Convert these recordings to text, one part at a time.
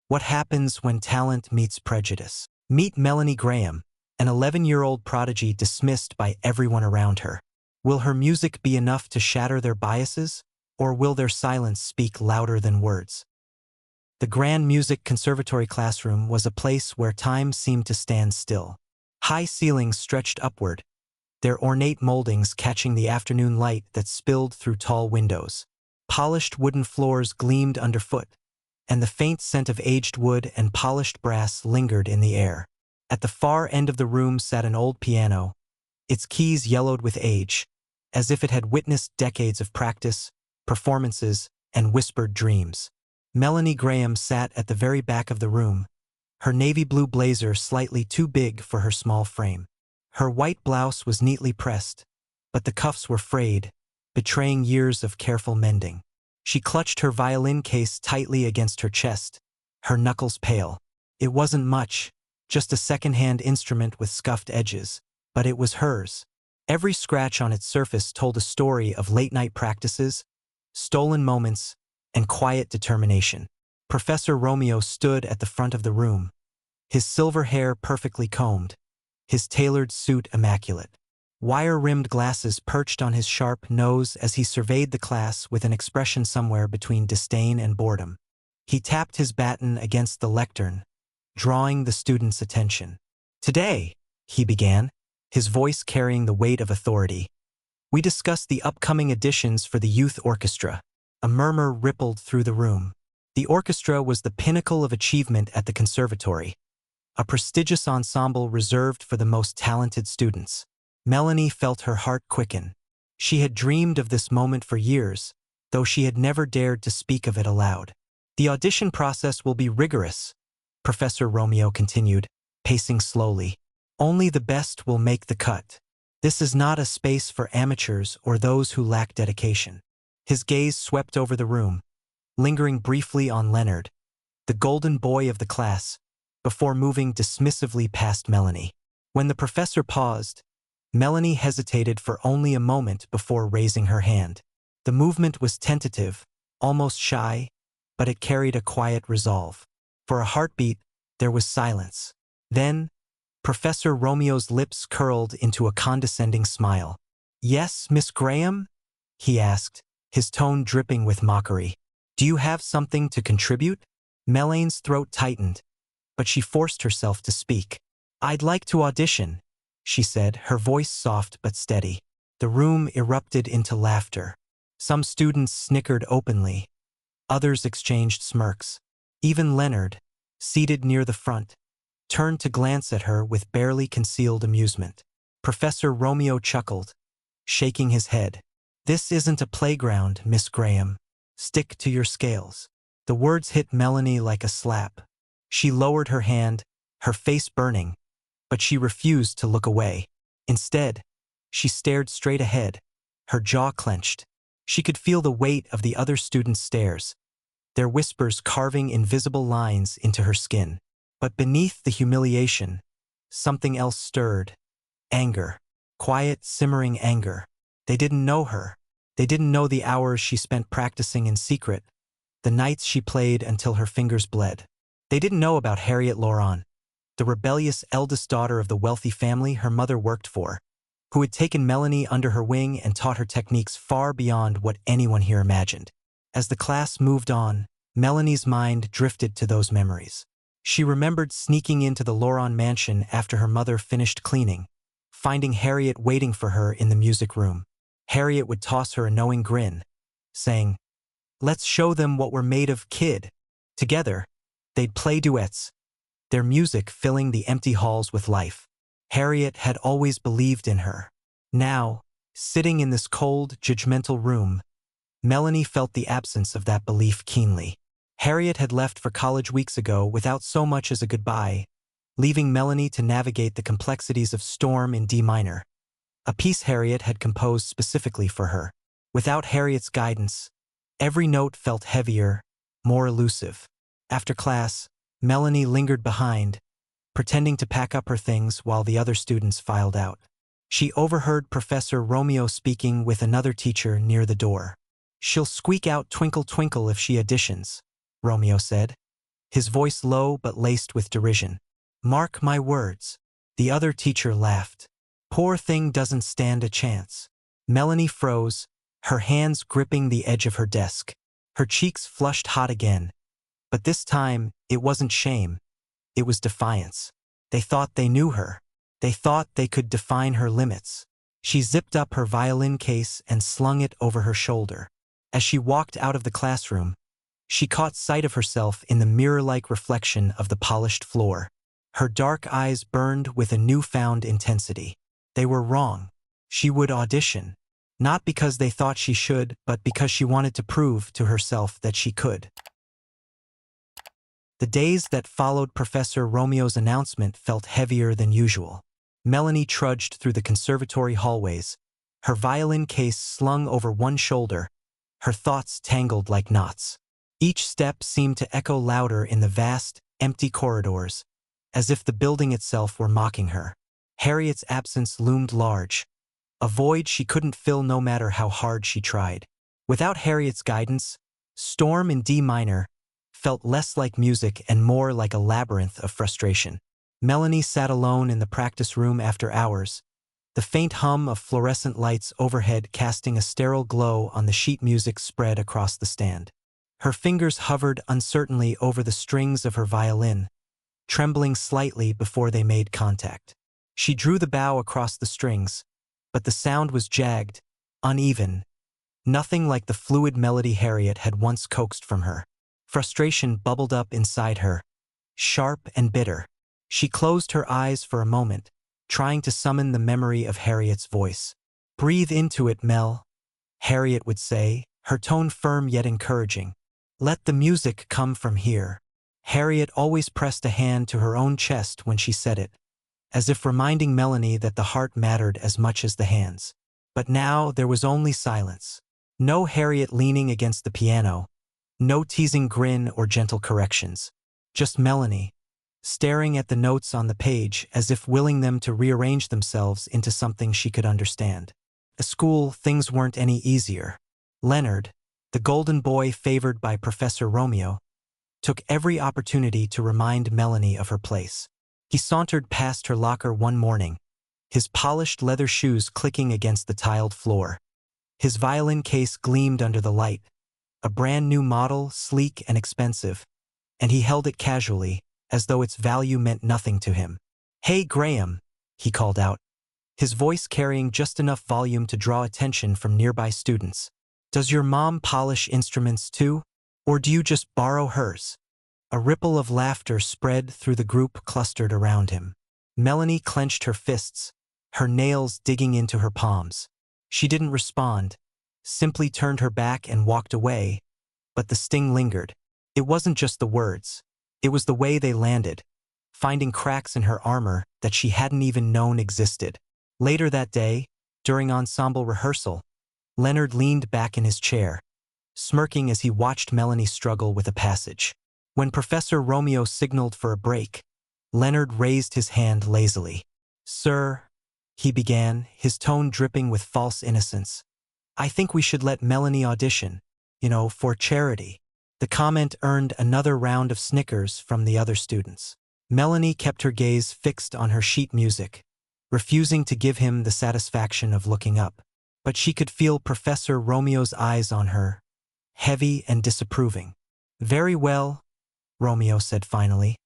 What happens when talent meets prejudice? Meet Melanie Graham, an 11-year-old prodigy dismissed by everyone around her. Will her music be enough to shatter their biases, or will their silence speak louder than words? The Grand Music Conservatory classroom was a place where time seemed to stand still. High ceilings stretched upward, their ornate moldings catching the afternoon light that spilled through tall windows. Polished wooden floors gleamed underfoot, and the faint scent of aged wood and polished brass lingered in the air. At the far end of the room sat an old piano, its keys yellowed with age, as if it had witnessed decades of practice, performances, and whispered dreams. Melanie Graham sat at the very back of the room, her navy blue blazer slightly too big for her small frame. Her white blouse was neatly pressed, but the cuffs were frayed, betraying years of careful mending. She clutched her violin case tightly against her chest, her knuckles pale. It wasn't much, just a second-hand instrument with scuffed edges, but it was hers. Every scratch on its surface told a story of late-night practices, stolen moments, and quiet determination. Professor Romeo stood at the front of the room, his silver hair perfectly combed, his tailored suit immaculate. Wire-rimmed glasses perched on his sharp nose as he surveyed the class with an expression somewhere between disdain and boredom. He tapped his baton against the lectern, drawing the students' attention. "Today," he began, his voice carrying the weight of authority, "we discussed the upcoming additions for the youth orchestra." A murmur rippled through the room. The orchestra was the pinnacle of achievement at the conservatory, a prestigious ensemble reserved for the most talented students. Melanie felt her heart quicken. She had dreamed of this moment for years, though she had never dared to speak of it aloud. "The audition process will be rigorous," Professor Romeo continued, pacing slowly. "Only the best will make the cut. This is not a space for amateurs or those who lack dedication." His gaze swept over the room, lingering briefly on Leonard, the golden boy of the class, before moving dismissively past Melanie. When the professor paused, Melanie hesitated for only a moment before raising her hand. The movement was tentative, almost shy, but it carried a quiet resolve. For a heartbeat, there was silence. Then, Professor Romeo's lips curled into a condescending smile. "Yes, Miss Graham?" he asked, his tone dripping with mockery. "Do you have something to contribute?" Melanie's throat tightened, but she forced herself to speak. "I'd like to audition," she said, her voice soft but steady. The room erupted into laughter. Some students snickered openly. Others exchanged smirks. Even Leonard, seated near the front, turned to glance at her with barely concealed amusement. Professor Romeo chuckled, shaking his head. "This isn't a playground, Miss Graham. Stick to your scales." The words hit Melanie like a slap. She lowered her hand, her face burning, but she refused to look away. Instead, she stared straight ahead, her jaw clenched. She could feel the weight of the other students' stares, their whispers carving invisible lines into her skin. But beneath the humiliation, something else stirred. Anger. Quiet, simmering anger. They didn't know her. They didn't know the hours she spent practicing in secret, the nights she played until her fingers bled. They didn't know about Harriet Laurent, the rebellious eldest daughter of the wealthy family her mother worked for, who had taken Melanie under her wing and taught her techniques far beyond what anyone here imagined. As the class moved on, Melanie's mind drifted to those memories. She remembered sneaking into the Laurent mansion after her mother finished cleaning, finding Harriet waiting for her in the music room. Harriet would toss her a knowing grin, saying, "Let's show them what we're made of, kid." Together, they'd play duets, their music filling the empty halls with life. Harriet had always believed in her. Now, sitting in this cold, judgmental room, Melanie felt the absence of that belief keenly. Harriet had left for college weeks ago without so much as a goodbye, leaving Melanie to navigate the complexities of Storm in D minor, a piece Harriet had composed specifically for her. Without Harriet's guidance, every note felt heavier, more elusive. After class, Melanie lingered behind, pretending to pack up her things while the other students filed out. She overheard Professor Romeo speaking with another teacher near the door. "She'll squeak out Twinkle Twinkle if she auditions," Romeo said, his voice low but laced with derision. "Mark my words." The other teacher laughed. "Poor thing doesn't stand a chance." Melanie froze, her hands gripping the edge of her desk. Her cheeks flushed hot again. But this time, it wasn't shame. It was defiance. They thought they knew her. They thought they could define her limits. She zipped up her violin case and slung it over her shoulder. As she walked out of the classroom, she caught sight of herself in the mirror-like reflection of the polished floor. Her dark eyes burned with a newfound intensity. They were wrong. She would audition. Not because they thought she should, but because she wanted to prove to herself that she could. The days that followed Professor Romeo's announcement felt heavier than usual. Melanie trudged through the conservatory hallways, her violin case slung over one shoulder, her thoughts tangled like knots. Each step seemed to echo louder in the vast, empty corridors, as if the building itself were mocking her. Harriet's absence loomed large, a void she couldn't fill no matter how hard she tried. Without Harriet's guidance, Storm in D minor felt less like music and more like a labyrinth of frustration. Melanie sat alone in the practice room after hours, the faint hum of fluorescent lights overhead casting a sterile glow on the sheet music spread across the stand. Her fingers hovered uncertainly over the strings of her violin, trembling slightly before they made contact. She drew the bow across the strings, but the sound was jagged, uneven, nothing like the fluid melody Harriet had once coaxed from her. Frustration bubbled up inside her, sharp and bitter. She closed her eyes for a moment, trying to summon the memory of Harriet's voice. "Breathe into it, Mel," Harriet would say, her tone firm yet encouraging. "Let the music come from here." Harriet always pressed a hand to her own chest when she said it, as if reminding Melanie that the heart mattered as much as the hands. But now there was only silence. No Harriet leaning against the piano, no teasing grin or gentle corrections. Just Melanie, staring at the notes on the page as if willing them to rearrange themselves into something she could understand. At school, things weren't any easier. Leonard, the golden boy favored by Professor Romeo, took every opportunity to remind Melanie of her place. He sauntered past her locker one morning, his polished leather shoes clicking against the tiled floor. His violin case gleamed under the light, a brand new model, sleek and expensive, and he held it casually, as though its value meant nothing to him. "Hey, Graham," he called out, his voice carrying just enough volume to draw attention from nearby students. "Does your mom polish instruments too? Or do you just borrow hers?" A ripple of laughter spread through the group clustered around him. Melanie clenched her fists, her nails digging into her palms. She didn't respond, simply turned her back and walked away, but the sting lingered. It wasn't just the words. It was the way they landed, finding cracks in her armor that she hadn't even known existed. Later that day, during ensemble rehearsal, Leonard leaned back in his chair, smirking as he watched Melanie struggle with a passage. When Professor Romeo signaled for a break, Leonard raised his hand lazily. "Sir," he began, his tone dripping with false innocence, "I think we should let Melanie audition, for charity." The comment earned another round of snickers from the other students. Melanie kept her gaze fixed on her sheet music, refusing to give him the satisfaction of looking up. But she could feel Professor Romeo's eyes on her, heavy and disapproving. "Very well," Romeo said finally,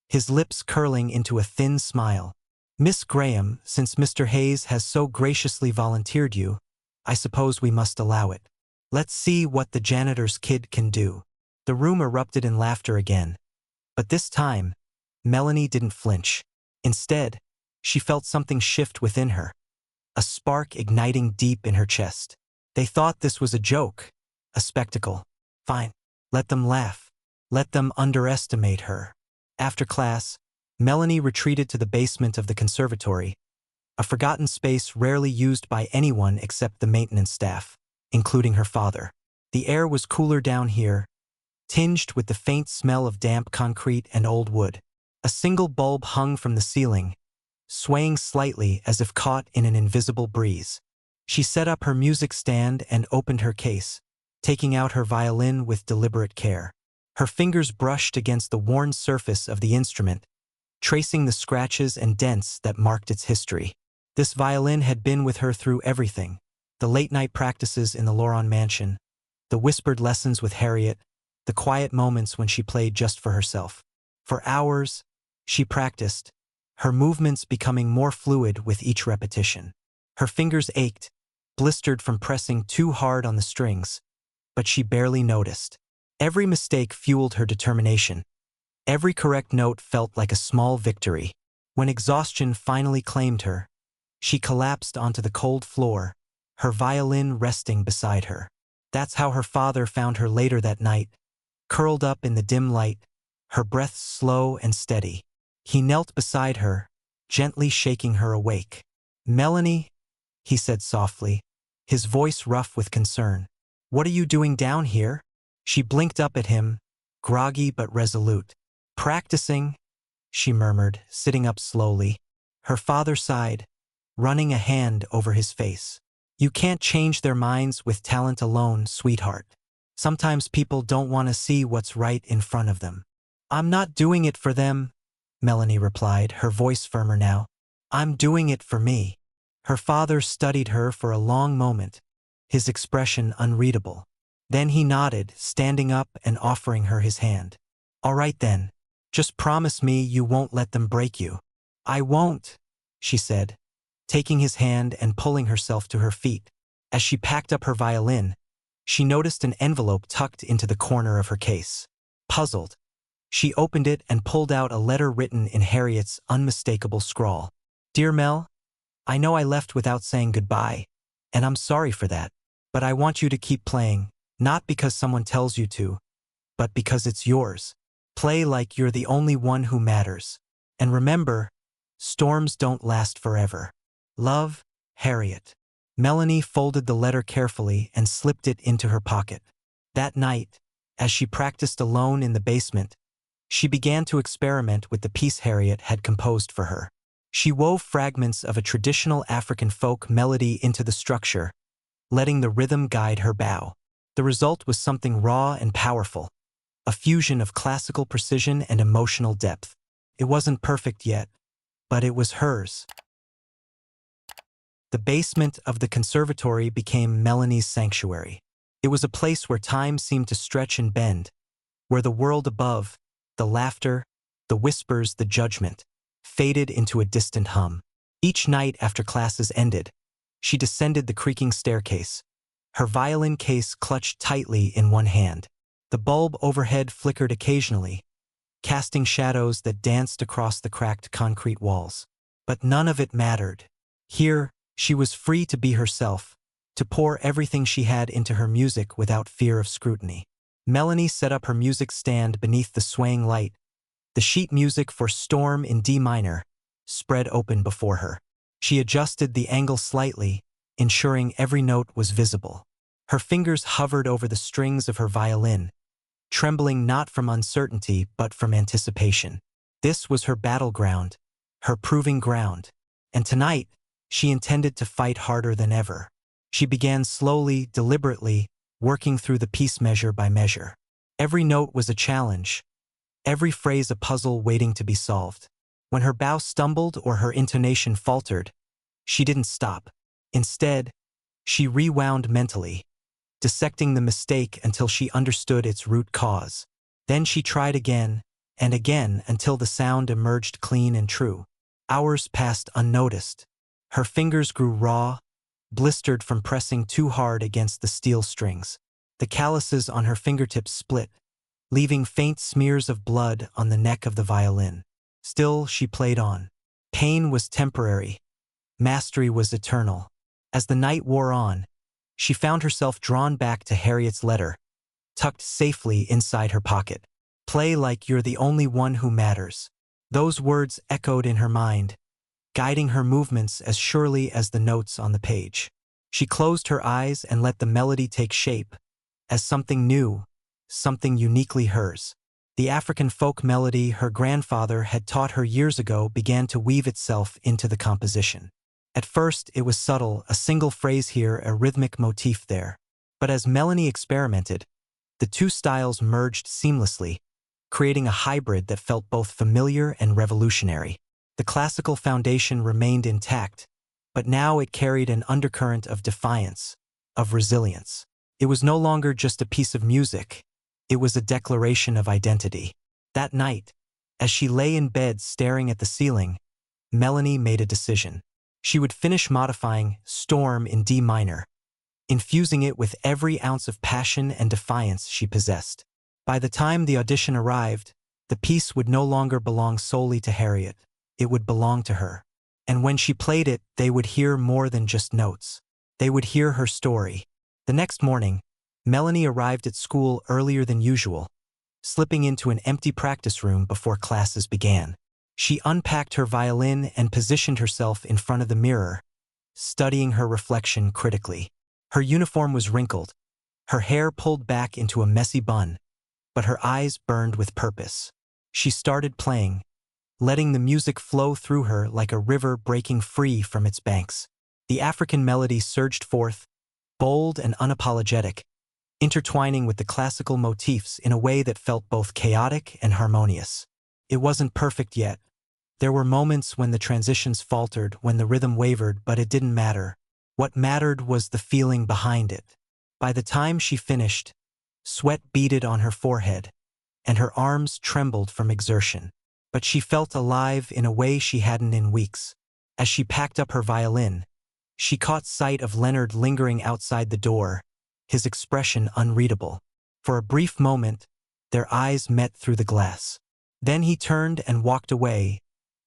his lips curling into a thin smile. "Miss Graham, since Mr. Hayes has so graciously volunteered you, I suppose we must allow it. Let's see what the janitor's kid can do." The room erupted in laughter again. But this time, Melanie didn't flinch. Instead, she felt something shift within her, a spark igniting deep in her chest. They thought this was a joke, a spectacle. Fine, let them laugh. Let them underestimate her. After class, Melanie retreated to the basement of the conservatory, a forgotten space rarely used by anyone except the maintenance staff, including her father. The air was cooler down here, tinged with the faint smell of damp concrete and old wood. A single bulb hung from the ceiling, swaying slightly as if caught in an invisible breeze. She set up her music stand and opened her case, taking out her violin with deliberate care. Her fingers brushed against the worn surface of the instrument, tracing the scratches and dents that marked its history. This violin had been with her through everything: the late-night practices in the Loron mansion, the whispered lessons with Harriet, the quiet moments when she played just for herself. For hours, she practiced, her movements becoming more fluid with each repetition. Her fingers ached, blistered from pressing too hard on the strings, but she barely noticed. Every mistake fueled her determination. Every correct note felt like a small victory. When exhaustion finally claimed her, she collapsed onto the cold floor, her violin resting beside her. That's how her father found her later that night, curled up in the dim light, her breath slow and steady. He knelt beside her, gently shaking her awake. "Melanie," he said softly, his voice rough with concern. "What are you doing down here?" She blinked up at him, groggy but resolute. "Practicing," she murmured, sitting up slowly. Her father sighed, running a hand over his face. "You can't change their minds with talent alone, sweetheart. Sometimes people don't want to see what's right in front of them." "I'm not doing it for them," Melanie replied, her voice firmer now. "I'm doing it for me." Her father studied her for a long moment, his expression unreadable. Then he nodded, standing up and offering her his hand. "All right then. Just promise me you won't let them break you." "I won't," she said, taking his hand and pulling herself to her feet. As she packed up her violin, she noticed an envelope tucked into the corner of her case. Puzzled, she opened it and pulled out a letter written in Harriet's unmistakable scrawl. "Dear Mel, I know I left without saying goodbye, and I'm sorry for that, but I want you to keep playing, not because someone tells you to, but because it's yours. Play like you're the only one who matters. And remember, storms don't last forever. Love, Harriet." Melanie folded the letter carefully and slipped it into her pocket. That night, as she practiced alone in the basement, she began to experiment with the piece Harriet had composed for her. She wove fragments of a traditional African folk melody into the structure, letting the rhythm guide her bow. The result was something raw and powerful, a fusion of classical precision and emotional depth. It wasn't perfect yet, but it was hers. The basement of the conservatory became Melanie's sanctuary. It was a place where time seemed to stretch and bend, where the world above, the laughter, the whispers, the judgment, faded into a distant hum. Each night after classes ended, she descended the creaking staircase, her violin case clutched tightly in one hand. The bulb overhead flickered occasionally, casting shadows that danced across the cracked concrete walls. But none of it mattered. Here, she was free to be herself, to pour everything she had into her music without fear of scrutiny. Melanie set up her music stand beneath the swaying light, the sheet music for Storm in D minor spread open before her. She adjusted the angle slightly, ensuring every note was visible. Her fingers hovered over the strings of her violin, trembling not from uncertainty but from anticipation. This was her battleground, her proving ground, and tonight she intended to fight harder than ever. She began slowly, deliberately, working through the piece measure by measure. Every note was a challenge, every phrase a puzzle waiting to be solved. When her bow stumbled or her intonation faltered, she didn't stop. Instead, she rewound mentally, dissecting the mistake until she understood its root cause. Then she tried again and again until the sound emerged clean and true. Hours passed unnoticed. Her fingers grew raw, blistered from pressing too hard against the steel strings. The calluses on her fingertips split, leaving faint smears of blood on the neck of the violin. Still, she played on. Pain was temporary. Mastery was eternal. As the night wore on, she found herself drawn back to Harriet's letter, tucked safely inside her pocket. "Play like you're the only one who matters." Those words echoed in her mind, guiding her movements as surely as the notes on the page. She closed her eyes and let the melody take shape, as something new, something uniquely hers. The African folk melody her grandfather had taught her years ago began to weave itself into the composition. At first, it was subtle, a single phrase here, a rhythmic motif there. But as Melanie experimented, The two styles merged seamlessly, creating a hybrid that felt both familiar and revolutionary. The classical foundation remained intact, but now it carried an undercurrent of defiance, of resilience. It was no longer just a piece of music, it was a declaration of identity. That night, as she lay in bed staring at the ceiling, Melanie made a decision. She would finish modifying Storm in D minor, infusing it with every ounce of passion and defiance she possessed. By the time the audition arrived, the piece would no longer belong solely to Harriet. It would belong to her. And when she played it, they would hear more than just notes. They would hear her story. The next morning, Melanie arrived at school earlier than usual, slipping into an empty practice room before classes began. She unpacked her violin and positioned herself in front of the mirror, studying her reflection critically. Her uniform was wrinkled, her hair pulled back into a messy bun, but her eyes burned with purpose. She started playing, letting the music flow through her like a river breaking free from its banks. The African melody surged forth, bold and unapologetic, intertwining with the classical motifs in a way that felt both chaotic and harmonious. It wasn't perfect yet. There were moments when the transitions faltered, when the rhythm wavered, but it didn't matter. What mattered was the feeling behind it. By the time she finished, sweat beaded on her forehead, and her arms trembled from exertion. But she felt alive in a way she hadn't in weeks. As she packed up her violin, she caught sight of Leonard lingering outside the door, his expression unreadable. For a brief moment, their eyes met through the glass. Then he turned and walked away,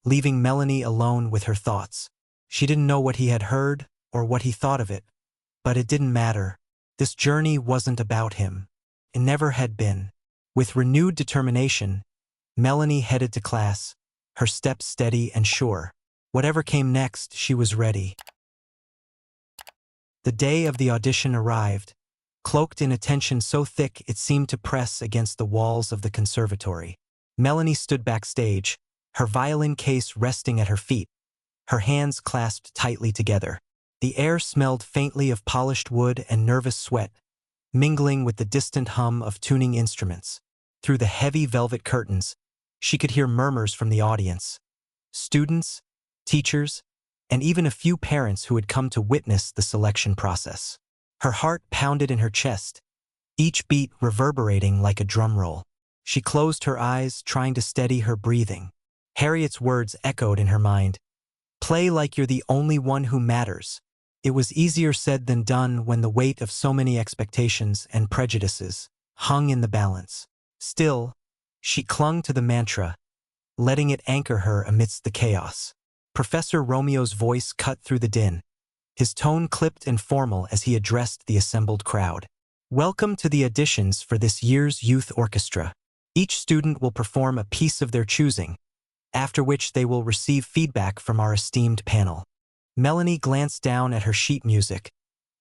leaving Melanie alone with her thoughts. She didn't know what he had heard or what he thought of it, but it didn't matter. This journey wasn't about him. It never had been. With renewed determination, Melanie headed to class, her steps steady and sure. Whatever came next, she was ready. The day of the audition arrived, cloaked in a tension so thick it seemed to press against the walls of the conservatory. Melanie stood backstage, her violin case resting at her feet, her hands clasped tightly together. The air smelled faintly of polished wood and nervous sweat, mingling with the distant hum of tuning instruments. Through the heavy velvet curtains, she could hear murmurs from the audience. Students, teachers, and even a few parents who had come to witness the selection process. Her heart pounded in her chest, each beat reverberating like a drum roll. She closed her eyes, trying to steady her breathing. Harriet's words echoed in her mind. Play like you're the only one who matters. It was easier said than done when the weight of so many expectations and prejudices hung in the balance. Still, she clung to the mantra, letting it anchor her amidst the chaos. Professor Romeo's voice cut through the din, his tone clipped and formal as he addressed the assembled crowd. Welcome to the auditions for this year's youth orchestra. Each student will perform a piece of their choosing, after which they will receive feedback from our esteemed panel. Melanie glanced down at her sheet music,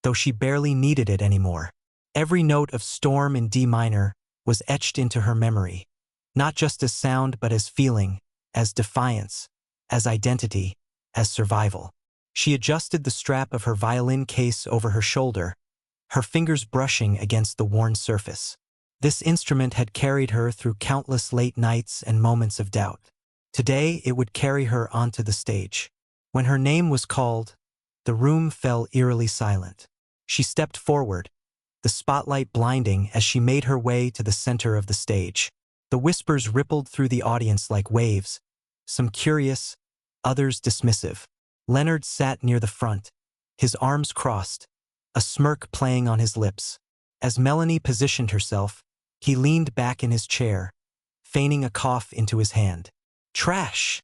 though she barely needed it anymore. Every note of Storm in D minor was etched into her memory, not just as sound but as feeling, as defiance, as identity, as survival. She adjusted the strap of her violin case over her shoulder, her fingers brushing against the worn surface. This instrument had carried her through countless late nights and moments of doubt. Today it would carry her onto the stage. When her name was called, the room fell eerily silent. She stepped forward, the spotlight blinding as she made her way to the center of the stage. The whispers rippled through the audience like waves, some curious, others dismissive. Leonard sat near the front, his arms crossed, a smirk playing on his lips. As Melanie positioned herself, he leaned back in his chair, feigning a cough into his hand. "Trash!"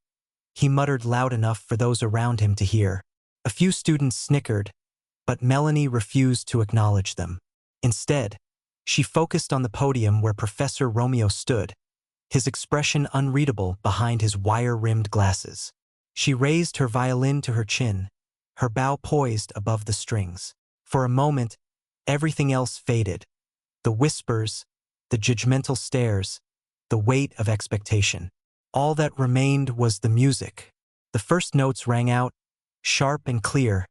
he muttered loud enough for those around him to hear. A few students snickered, but Melanie refused to acknowledge them. Instead, she focused on the podium where Professor Romeo stood, his expression unreadable behind his wire-rimmed glasses. She raised her violin to her chin, her bow poised above the strings. For a moment, everything else faded. The whispers, the judgmental stares, the weight of expectation. All that remained was the music. The first notes rang out, sharp and clear,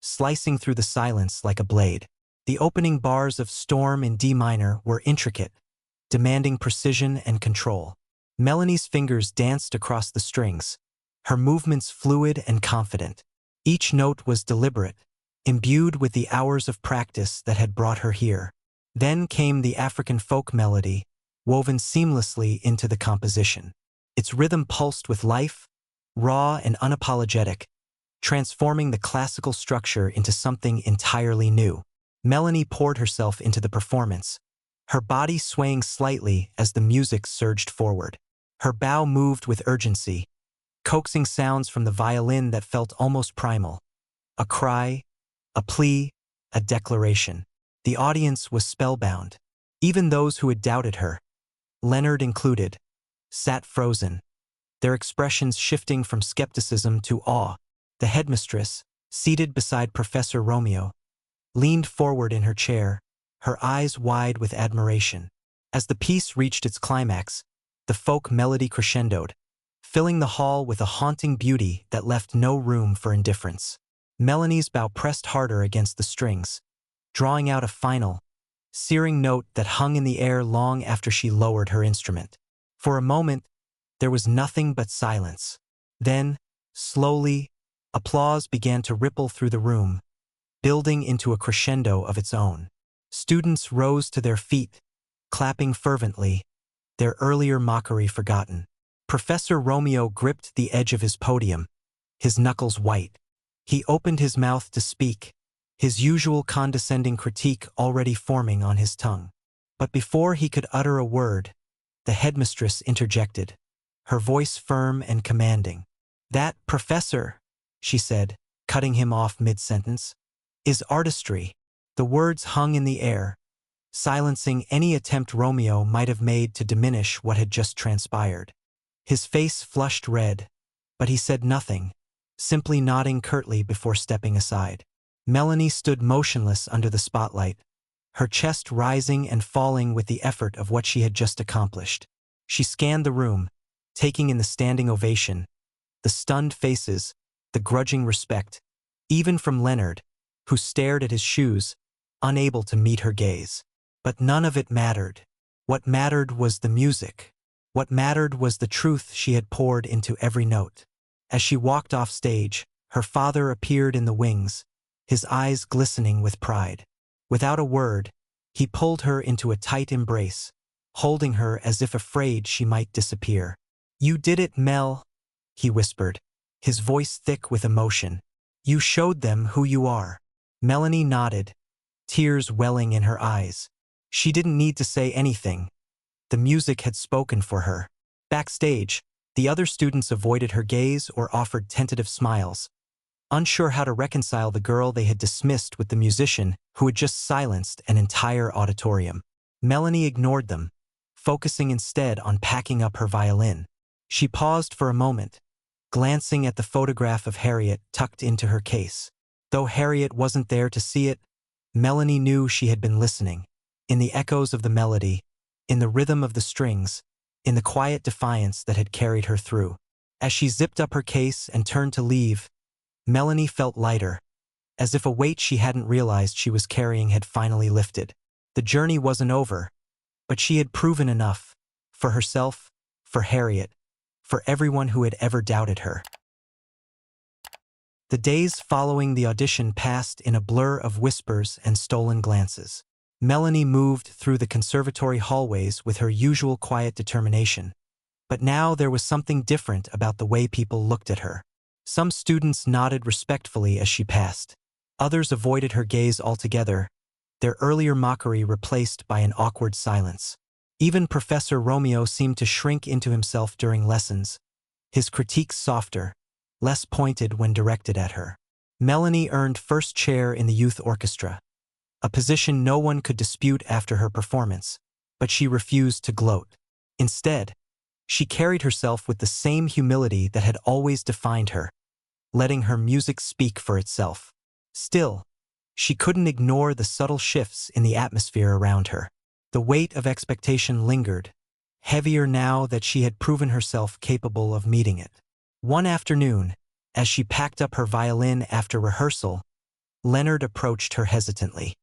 slicing through the silence like a blade. The opening bars of Storm in D minor were intricate, demanding precision and control. Melanie's fingers danced across the strings, her movements fluid and confident. Each note was deliberate, imbued with the hours of practice that had brought her here. Then came the African folk melody, woven seamlessly into the composition. Its rhythm pulsed with life, raw and unapologetic, transforming the classical structure into something entirely new. Melanie poured herself into the performance, her body swaying slightly as the music surged forward. Her bow moved with urgency, coaxing sounds from the violin that felt almost primal. A cry, a plea, a declaration. The audience was spellbound. Even those who had doubted her, Leonard included, sat frozen, their expressions shifting from skepticism to awe. The headmistress, seated beside Professor Romeo, leaned forward in her chair, her eyes wide with admiration. As the piece reached its climax, the folk melody crescendoed, filling the hall with a haunting beauty that left no room for indifference. Melanie's bow pressed harder against the strings, drawing out a final, searing note that hung in the air long after she lowered her instrument. For a moment, there was nothing but silence. Then, slowly, applause began to ripple through the room, building into a crescendo of its own. Students rose to their feet, clapping fervently, their earlier mockery forgotten. Professor Romeo gripped the edge of his podium, his knuckles white. He opened his mouth to speak, his usual condescending critique already forming on his tongue. But before he could utter a word, the headmistress interjected, her voice firm and commanding. "That, Professor," she said, cutting him off mid-sentence, "is artistry." The words hung in the air, silencing any attempt Romeo might have made to diminish what had just transpired. His face flushed red, but he said nothing, simply nodding curtly before stepping aside. Melanie stood motionless under the spotlight, her chest rising and falling with the effort of what she had just accomplished. She scanned the room, taking in the standing ovation, the stunned faces, the grudging respect, even from Leonard, who stared at his shoes, unable to meet her gaze. But none of it mattered. What mattered was the music. What mattered was the truth she had poured into every note. As she walked off stage, her father appeared in the wings, his eyes glistening with pride. Without a word, he pulled her into a tight embrace, holding her as if afraid she might disappear. "You did it, Mel," he whispered, his voice thick with emotion. "You showed them who you are." Melanie nodded, tears welling in her eyes. She didn't need to say anything. The music had spoken for her. Backstage, the other students avoided her gaze or offered tentative smiles, unsure how to reconcile the girl they had dismissed with the musician who had just silenced an entire auditorium. Melanie ignored them, focusing instead on packing up her violin. She paused for a moment, glancing at the photograph of Harriet tucked into her case. Though Harriet wasn't there to see it, Melanie knew she had been listening. In the echoes of the melody, in the rhythm of the strings, in the quiet defiance that had carried her through. As she zipped up her case and turned to leave, Melanie felt lighter, as if a weight she hadn't realized she was carrying had finally lifted. The journey wasn't over, but she had proven enough, for herself, for Harriet, for everyone who had ever doubted her. The days following the audition passed in a blur of whispers and stolen glances. Melanie moved through the conservatory hallways with her usual quiet determination, but now there was something different about the way people looked at her. Some students nodded respectfully as she passed. Others avoided her gaze altogether, their earlier mockery replaced by an awkward silence. Even Professor Romeo seemed to shrink into himself during lessons, his critiques softer, less pointed when directed at her. Melanie earned first chair in the youth orchestra, a position no one could dispute after her performance, but she refused to gloat. Instead, she carried herself with the same humility that had always defined her, letting her music speak for itself. Still, she couldn't ignore the subtle shifts in the atmosphere around her. The weight of expectation lingered, heavier now that she had proven herself capable of meeting it. One afternoon, as she packed up her violin after rehearsal, Leonard approached her hesitantly.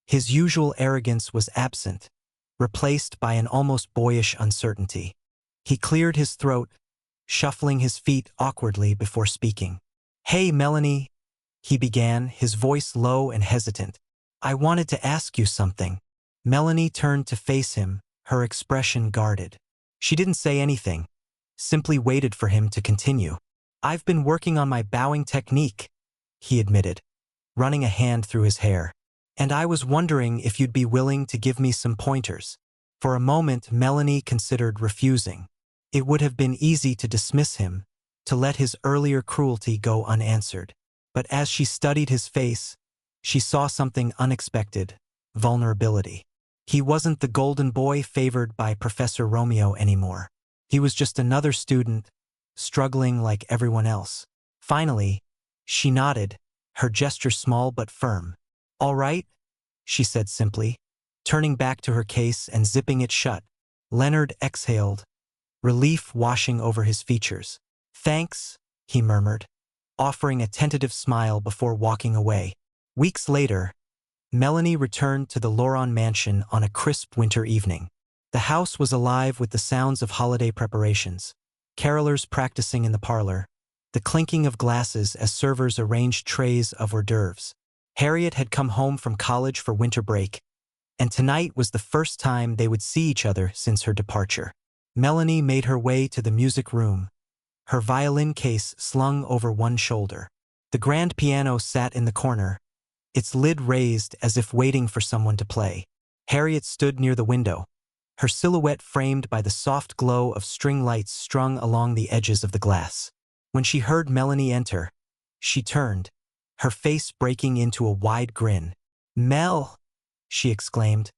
His usual arrogance was absent, replaced by an almost boyish uncertainty. He cleared his throat, shuffling his feet awkwardly before speaking. "Hey, Melanie," he began, his voice low and hesitant. "I wanted to ask you something." Melanie turned to face him, her expression guarded. She didn't say anything, simply waited for him to continue. "I've been working on my bowing technique," he admitted, running a hand through his hair. "And I was wondering if you'd be willing to give me some pointers." For a moment, Melanie considered refusing. It would have been easy to dismiss him, to let his earlier cruelty go unanswered. But as she studied his face, she saw something unexpected: vulnerability. He wasn't the golden boy favored by Professor Romeo anymore. He was just another student, struggling like everyone else. Finally, she nodded, her gesture small but firm. "All right," she said simply, turning back to her case and zipping it shut. Leonard exhaled, relief washing over his features. "Thanks," he murmured, offering a tentative smile before walking away. Weeks later, Melanie returned to the Loron mansion on a crisp winter evening. The house was alive with the sounds of holiday preparations, carolers practicing in the parlor, the clinking of glasses as servers arranged trays of hors d'oeuvres. Harriet had come home from college for winter break, and tonight was the first time they would see each other since her departure. Melanie made her way to the music room, her violin case slung over one shoulder. The grand piano sat in the corner, its lid raised as if waiting for someone to play. Harriet stood near the window, her silhouette framed by the soft glow of string lights strung along the edges of the glass. When she heard Melanie enter, she turned, her face breaking into a wide grin. "Mel!" she exclaimed,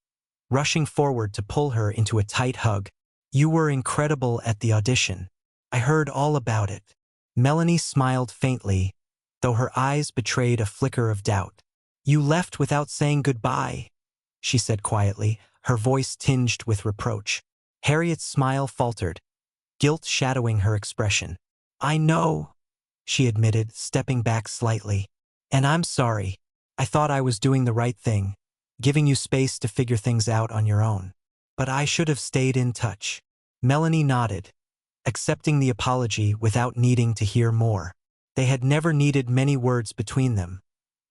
rushing forward to pull her into a tight hug. "You were incredible at the audition. I heard all about it." Melanie smiled faintly, though her eyes betrayed a flicker of doubt. "You left without saying goodbye," she said quietly, her voice tinged with reproach. Harriet's smile faltered, guilt shadowing her expression. "I know," she admitted, stepping back slightly. "And I'm sorry. I thought I was doing the right thing, giving you space to figure things out on your own. But I should have stayed in touch." Melanie nodded, accepting the apology without needing to hear more. They had never needed many words between them.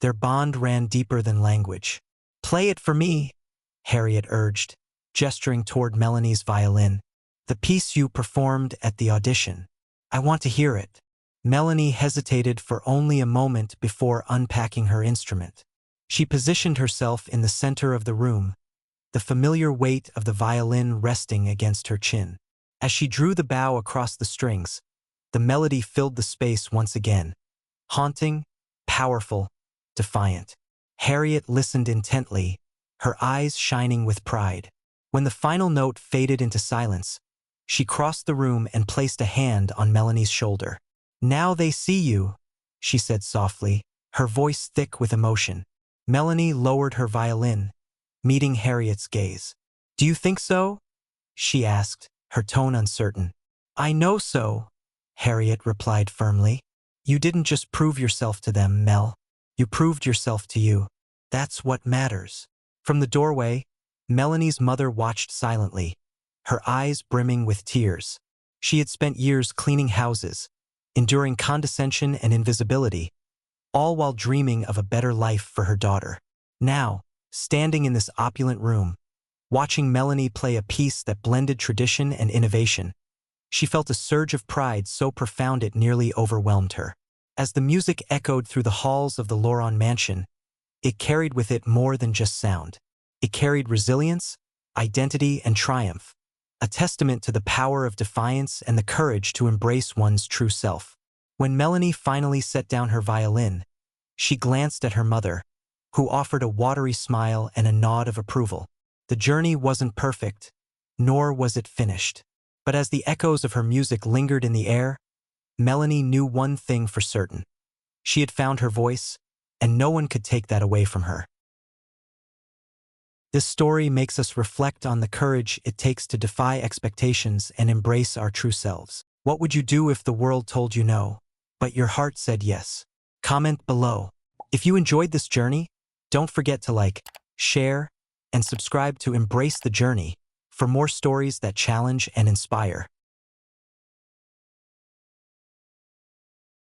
Their bond ran deeper than language. "Play it for me," Harriet urged, gesturing toward Melanie's violin. "The piece you performed at the audition. I want to hear it." Melanie hesitated for only a moment before unpacking her instrument. She positioned herself in the center of the room, the familiar weight of the violin resting against her chin. As she drew the bow across the strings, the melody filled the space once again, haunting, powerful, defiant. Harriet listened intently, her eyes shining with pride. When the final note faded into silence, she crossed the room and placed a hand on Melanie's shoulder. "Now they see you," she said softly, her voice thick with emotion. Melanie lowered her violin, meeting Harriet's gaze. "Do you think so?" she asked, her tone uncertain. "I know so," Harriet replied firmly. "You didn't just prove yourself to them, Mel. You proved yourself to you. That's what matters." From the doorway, Melanie's mother watched silently, her eyes brimming with tears. She had spent years cleaning houses, enduring condescension and invisibility, all while dreaming of a better life for her daughter. Now, standing in this opulent room, watching Melanie play a piece that blended tradition and innovation, she felt a surge of pride so profound it nearly overwhelmed her. As the music echoed through the halls of the Loron mansion, it carried with it more than just sound. It carried resilience, identity, and triumph, a testament to the power of defiance and the courage to embrace one's true self. When Melanie finally set down her violin, she glanced at her mother, who offered a watery smile and a nod of approval. The journey wasn't perfect, nor was it finished. But as the echoes of her music lingered in the air, Melanie knew one thing for certain. She had found her voice, and no one could take that away from her. This story makes us reflect on the courage it takes to defy expectations and embrace our true selves. What would you do if the world told you no, but your heart said yes? Comment below. If you enjoyed this journey, don't forget to like, share, and subscribe to embrace the journey for more stories that challenge and inspire.